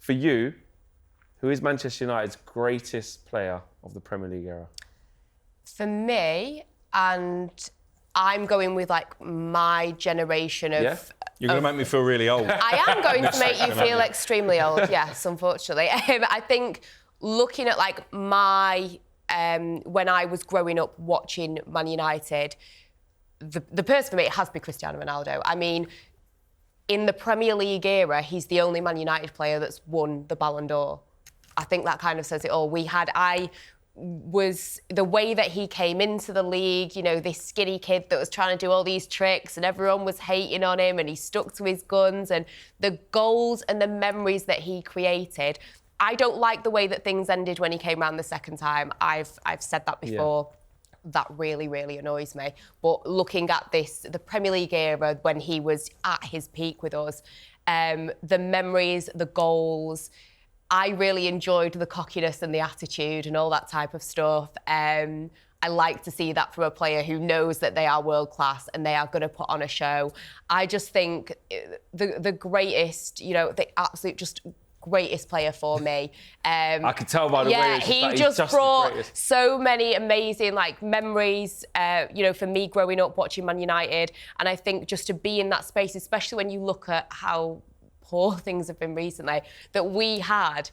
For you, who is Manchester United's greatest player of the Premier League era? For me, and I'm going with like my generation of... Yeah? You're going to make me feel really old. I am going to make you feel extremely old, yes, unfortunately. I think looking at like my... when I was growing up watching Man United, the person for me, it has to be Cristiano Ronaldo. I mean, in the Premier League era, he's the only Man United player that's won the Ballon d'Or. I think that kind of says it all. The way that he came into the league, you know, this skinny kid that was trying to do all these tricks and everyone was hating on him and he stuck to his guns, and the goals and the memories that he created. I don't like the way that things ended when he came around the second time. I've said that before. Yeah. That really, really annoys me. But looking at the Premier League era when he was at his peak with us, the memories, the goals, I really enjoyed the cockiness and the attitude and all that type of stuff. I like to see that from a player who knows that they are world class and they are going to put on a show. I just think the greatest, you know, the absolute just greatest player for me. I could tell by the way he just brought so many amazing like memories, you know, for me growing up watching Man United. And I think just to be in that space, especially when you look at how poor things have been recently, that we had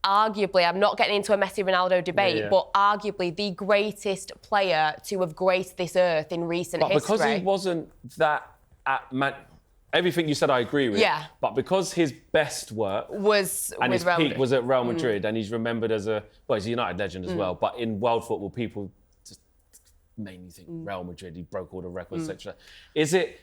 arguably, I'm not getting into a Messi Ronaldo debate, but arguably the greatest player to have graced this earth in recent history. But because he wasn't that at Man... Everything you said I agree with. Yeah. But because his best work was and his Real peak Madrid. was at Real Madrid, and he's remembered as he's a United legend as well. But in world football, people just mainly think Real Madrid. He broke all the records, etc. Is it?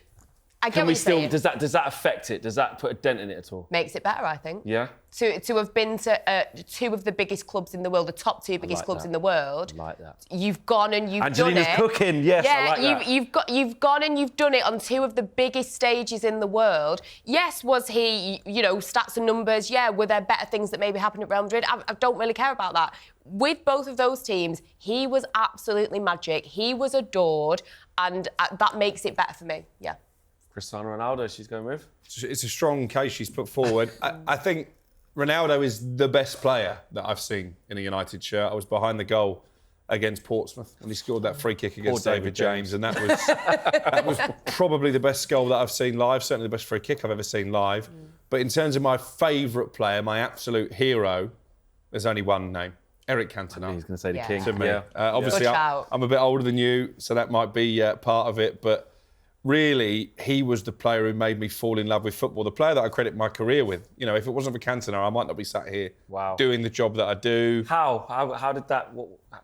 I get what you're saying. Does that affect it? Does that put a dent in it at all? Makes it better, I think. Yeah. To have been to two of the biggest clubs in the world, the top two biggest clubs in the world. I like that. You've gone and you've Angelina's done it. cooking, yes, yeah, I like that. You've gone and you've done it on two of the biggest stages in the world. Yes, was he, you know, stats and numbers? Yeah, were there better things that maybe happened at Real Madrid? I don't really care about that. With both of those teams, he was absolutely magic. He was adored, and that makes it better for me. Yeah. Cristiano Ronaldo, she's going with? It's a strong case she's put forward. I think Ronaldo is the best player that I've seen in a United shirt. I was behind the goal against Portsmouth and he scored that free kick against David James, and that was probably the best goal that I've seen live, certainly the best free kick I've ever seen live. But in terms of my favourite player, my absolute hero, there's only one name. Eric Cantona. He's going to say the king. To me. Yeah. Obviously, I'm a bit older than you, so that might be part of it, but really, he was the player who made me fall in love with football, the player that I credit my career with. You know, if it wasn't for Cantona, I might not be sat here doing the job that I do. How did that...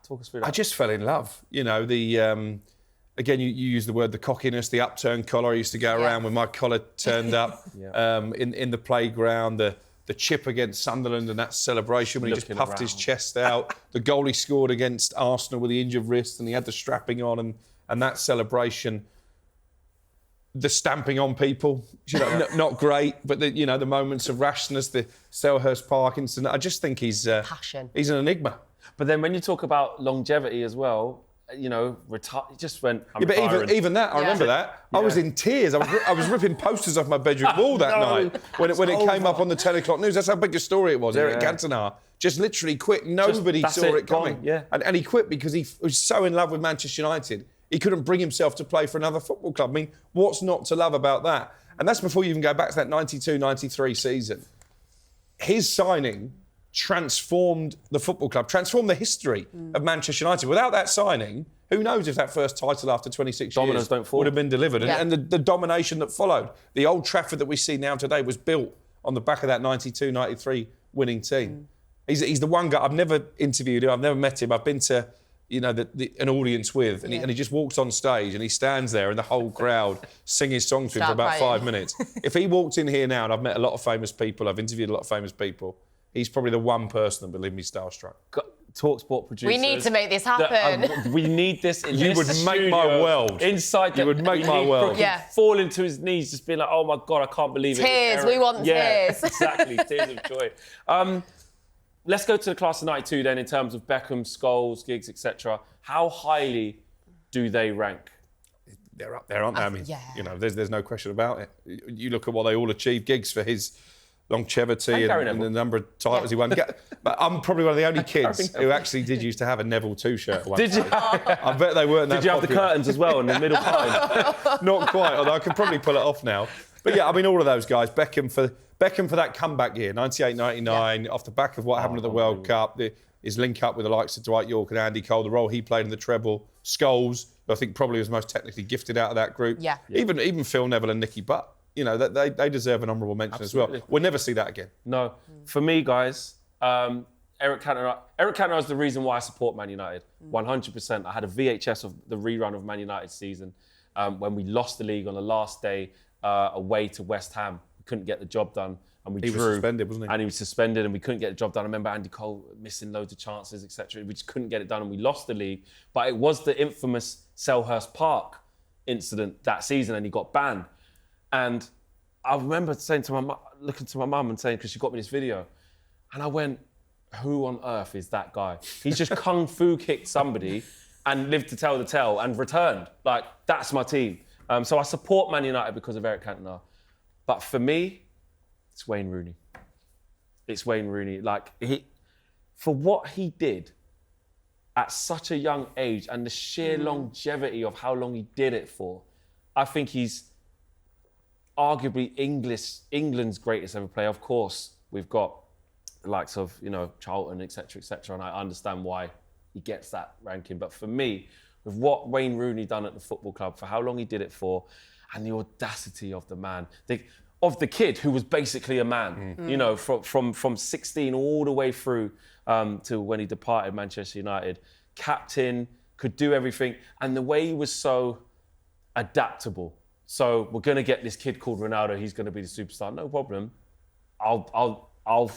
talk us through that. I just fell in love. You know, again, you use the word the cockiness, the upturned collar. I used to go around with my collar turned up in the playground, the chip against Sunderland and that celebration when he just puffed his chest out, the goal he scored against Arsenal with the injured wrist and he had the strapping on and that celebration. The stamping on people, you know, not great, but the moments of rashness, the Selhurst Park incident. I just think he's passion. He's an enigma. But then when you talk about longevity as well, you know, just went. But even that, I remember that. Yeah. I was in tears. I was ripping posters off my bedroom wall that night when it came up on the 10 o'clock news. That's how big a story it was. Eric Cantona just literally quit. Nobody saw it coming. Yeah. And he quit because he was so in love with Manchester United. He couldn't bring himself to play for another football club. I mean, what's not to love about that? And that's before you even go back to that 92-93 season. His signing transformed the football club, transformed the history of Manchester United. Without that signing, who knows if that first title after 26 years would have been delivered. Yeah. And the domination that followed. The Old Trafford that we see now today was built on the back of that 92-93 winning team. He's the one guy, I've never interviewed him, I've never met him, I've been to an audience with, and he just walks on stage and he stands there and the whole crowd sing his song to him for about 5 minutes. If he walked in here now, and I've met a lot of famous people, I've interviewed a lot of famous people, he's probably the one person that would leave me starstruck. talkSPORT producers. We need to make this happen. We need this in You this would studio, make my world. Inside You would make my world. Yeah. Fall into his knees, just being like, oh my God, I can't believe it. Tears, we want tears. Exactly, tears of joy. Let's go to the class of 92 then, in terms of Beckham, Scholes, Giggs, etc. How highly do they rank? They're up there, aren't they? I mean, you know, there's no question about it. You look at what they all achieved. Giggs for his longevity and the number of titles he won. But I'm probably one of the only kids who actually did used to have a Neville 2 shirt at one Did you? stage. I bet they weren't that Did you have the popular. curtains as well in the middle part? Not quite, although I could probably pull it off now. But yeah, I mean, all of those guys. Beckham for that comeback year, 98, 99, off the back of what happened at the World Cup, his link up with the likes of Dwight Yorke and Andy Cole, the role he played in the treble, Scholes, who I think probably was most technically gifted out of that group. Yeah. Even Phil Neville and Nicky Butt. You know, they deserve an honourable mention as well. We'll never see that again. No. For me, guys, Eric Cantona is the reason why I support Man United. 100%. I had a VHS of the rerun of Man United season when we lost the league on the last day away to West Ham. We couldn't get the job done. And He was suspended, wasn't he? And he was suspended and we couldn't get the job done. I remember Andy Cole missing loads of chances, etc. We just couldn't get it done and we lost the league. But it was the infamous Selhurst Park incident that season and he got banned. And I remember saying to my mum, looking to my mum and saying, because she got me this video, and I went, who on earth is that guy? He's just kung fu kicked somebody and lived to tell the tale and returned. Like, that's my team. So I support Man United because of Eric Cantona. But for me, it's Wayne Rooney. It's Wayne Rooney. Like, for what he did at such a young age and the sheer longevity of how long he did it for, I think he's arguably England's greatest ever player. Of course, we've got the likes of, Charlton, etc., and I understand why he gets that ranking. But for me, with what Wayne Rooney done at the football club, for how long he did it for, and the audacity of the man, of the kid who was basically a man, from 16 all the way through to when he departed Manchester United, captain, could do everything, and the way he was so adaptable. So we're going to get this kid called Ronaldo. He's going to be the superstar. No problem. I'll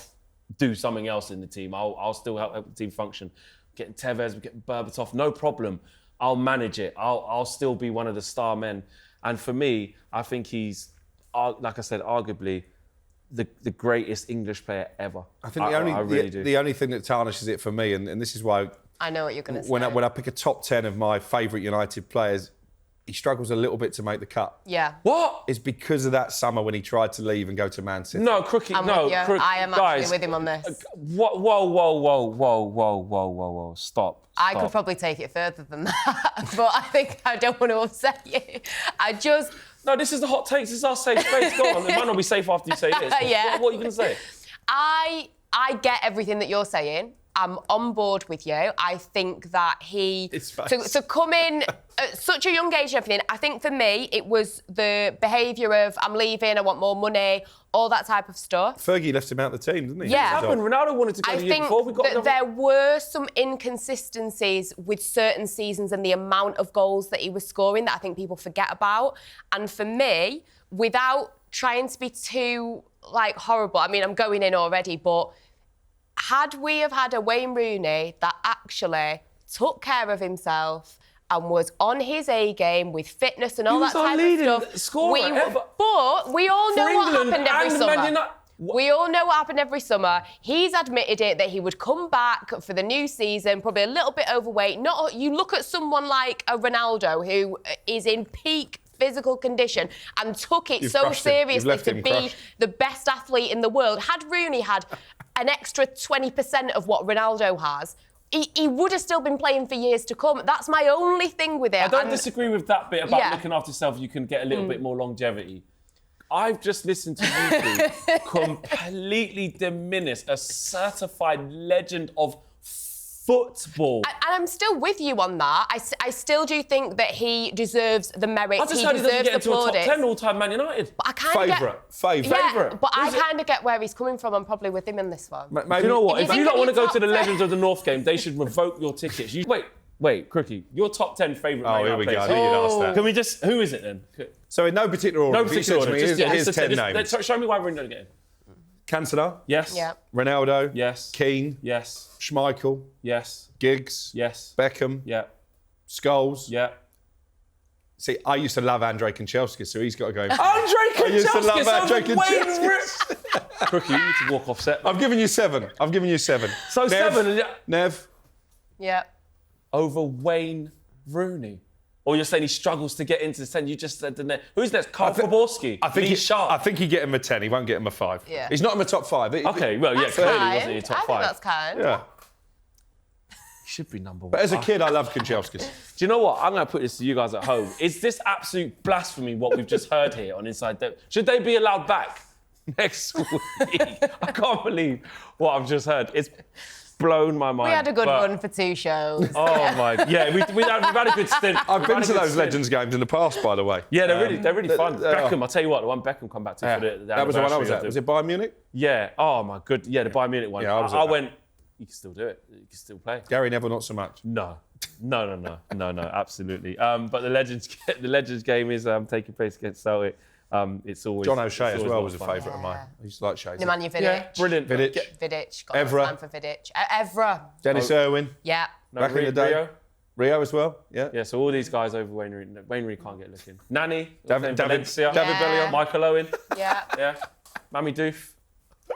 do something else in the team. I'll still help the team function. Getting Tevez, we're getting Berbatov. No problem. I'll manage it. I'll still be one of the star men. And for me, I think he's, like I said, arguably the greatest English player ever. I think I really do. The only thing that tarnishes it for me, and this is why I know what you're going to say. When I pick a top 10 of my favourite United players, he struggles a little bit to make the cut. Yeah. What? It's because of that summer when he tried to leave and go to Man City. No, Crookie, With you. I am actually with him on this. Whoa. Stop. I could probably take it further than that, but I think I don't want to upset you. No, this is the hot takes. This is our safe space. Go on. It might not be safe after you say this. Yeah. What are you going to say? I get everything that you're saying. I'm on board with you. I think that to come in at such a young age and everything, I think for me, it was the behaviour of, I'm leaving, I want more money, all that type of stuff. Fergie left him out of the team, didn't he? Yeah. What happened? Ronaldo wanted to go the year before. I think that there were some inconsistencies with certain seasons and the amount of goals that he was scoring that I think people forget about. And for me, without trying to be too, horrible, I mean, I'm going in already, but had we have had a Wayne Rooney that actually took care of himself and was on his A game with fitness and all that type of stuff, but we all know what happened every summer. We all know what happened every summer. He's admitted it that he would come back for the new season, probably a little bit overweight. You look at someone like a Ronaldo who is in peak physical condition and took it so seriously to be the best athlete in the world. Had Rooney had an extra 20% of what Ronaldo has, he would have still been playing for years to come. That's my only thing with it. I don't disagree with that bit about looking after yourself. You can get a little bit more longevity. I've just listened to you two completely diminish a certified legend of football. And I'm still with you on that. I still do think that he deserves the merits. I just heard he doesn't get into a top 10 all-time Man United. But I kind of Favourite. But I kind of get where he's coming from. I'm probably with him in this one. Maybe, you know what? If you don't want to go to the Legends of the North game, they should revoke your tickets. Wait, Crookie, your top 10 favourite Man United players. Oh, here we go. Ask that. Can we just... Who is it then? So in no particular order. No particular order. Here's 10 names. Show me why we're not getting. Cantona. Yes. Yeah. Ronaldo. Yes. Keane. Yes. Schmeichel. Yes. Giggs. Yes. Beckham. Yeah. Scholes. Yeah. See, I used to love Andrei Kanchelskis, so he's got to go. Andrei Kanchelskis! I used to love Andrei Kanchelskis. Crookie, you need to walk off set. I've given you 7. So Nev, 7. Nev. Yeah. Over Wayne Rooney. Or you're saying he struggles to get into the 10? You just said the net. Who's next? Carl Poborski. he's sharp. I think he'd get him a 10. He won't get him a 5. Yeah. He's not in the top 5. Okay, well, yeah, That's clearly he kind. wasn't in your top I 5. think that's kind. Yeah. He should be number 1. But as a kid, I loved Kanchelskis. Do you know what? I'm going to put this to you guys at home. Is this absolute blasphemy what we've just heard here on Inside Depth? Should they be allowed back next week? I can't believe what I've just heard. It's blown my mind. We had a good run for 2 shows. Oh my, yeah, we've had a good stint. I've been to those Legends games in the past, by the way. Yeah, they're really fun. Beckham, I'll tell you what, the one Beckham come back to for the that was the one I was at. Was it Bayern Munich? Yeah. Oh my good. Yeah, the Bayern Munich one. Yeah, I went. You can still do it. You can still play. Gary Neville, not so much. No, absolutely. But the Legends game is taking place against Celtic. It's always John O'Shea as well a was a favourite of mine. I used to like Shea. Nemanja Vidic. Yeah, brilliant. Vidic. Got Evra. time for Vidic. Evra. Dennis Irwin. Yeah. No, Back in the day. Rio. Rio as well. Yeah. Yeah, so all these guys over Wayne Rooney. Wayne Rooney can't get looking. Nani. David Valencia. David Yeah. Bellion. Michael Owen. Yeah. Yeah. Mammy Doof.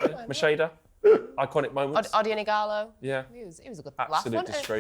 Macheda. Iconic moments. Odion Igalo. Yeah. He was a good laugh, Absolute wasn't he? disgrace.